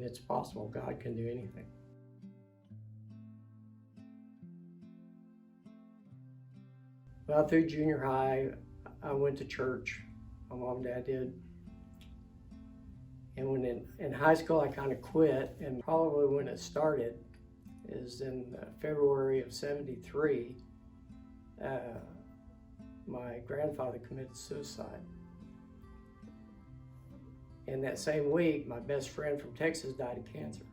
and it's possible. God can do anything. Well, through junior high, I went to church. My mom and dad did. And when in high school, I kind of quit, and probably when it started is in February of '73, my grandfather committed suicide. And that same week, my best friend from Texas died of cancer.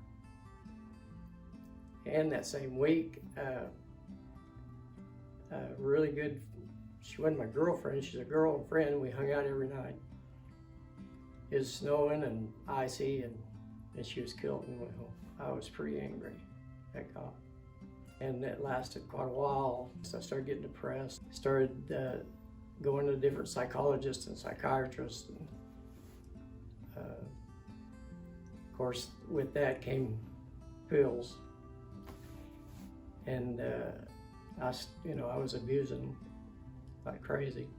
And that same week, really good, she wasn't my girlfriend, she's a girlfriend, we hung out every night. It was snowing and icy, and she was killed and went home. I was pretty angry at God. And it lasted quite a while. So I started getting depressed, started going to different psychologists and psychiatrists. And, of course, with that came pills. And I was abusing like crazy.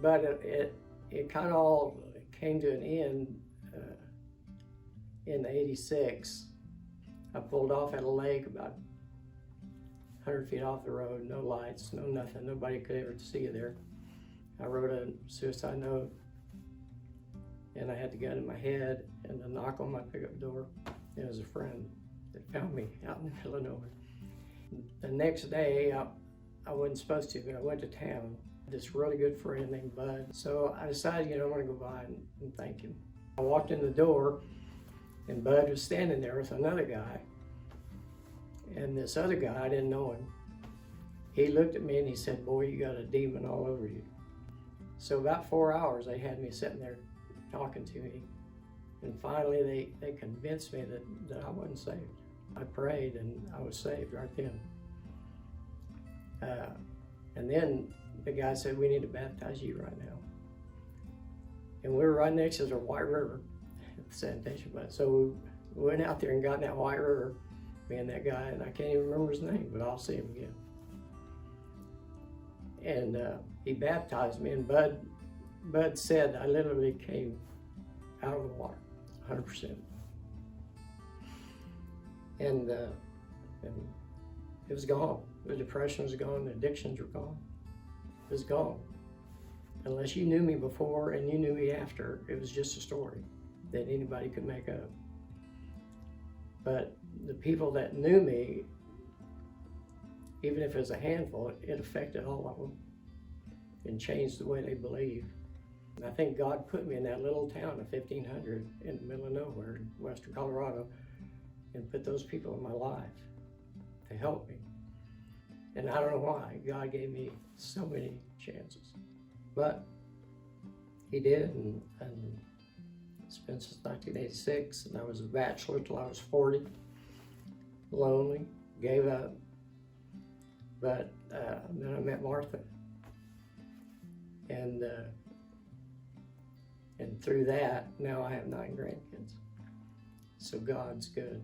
But it kind of all came to an end in '86. I pulled off at a lake about 100 feet off the road, no lights, no nothing, nobody could ever see you there. I wrote a suicide note, and I had the gun in my head and a knock on my pickup door. It was a friend that found me out in the middle of nowhere. The next day, I wasn't supposed to, but I went to town. This really good friend named Bud. So I decided, I want to go by and thank him. I walked in the door, and Bud was standing there with another guy. And this other guy, I didn't know him. He looked at me and he said, "Boy, you got a demon all over you." So about 4 hours, they had me sitting there talking to me. And finally, they convinced me that I wasn't saved. I prayed and I was saved right then. And then the guy said, "We need to baptize you right now." And we were right next to the White River, the sanitation plant. So we went out there and got in that White River, me and that guy, and I can't even remember his name, but I'll see him again. And he baptized me, and Bud said I literally came out of the water, 100%. And it was gone. The depression was gone, the addictions were gone. It was gone. Unless you knew me before and you knew me after, it was just a story that anybody could make up. But the people that knew me, even if it was a handful, it affected all of them and changed the way they believe. And I think God put me in that little town of 1,500 in the middle of nowhere in western Colorado and put those people in my life to help me. And I don't know why. God gave me so many chances. But he did, and it's been since 1986, and I was a bachelor till I was 40, lonely, gave up. But then I met Martha. And through that, now I have 9 grandkids. So God's good.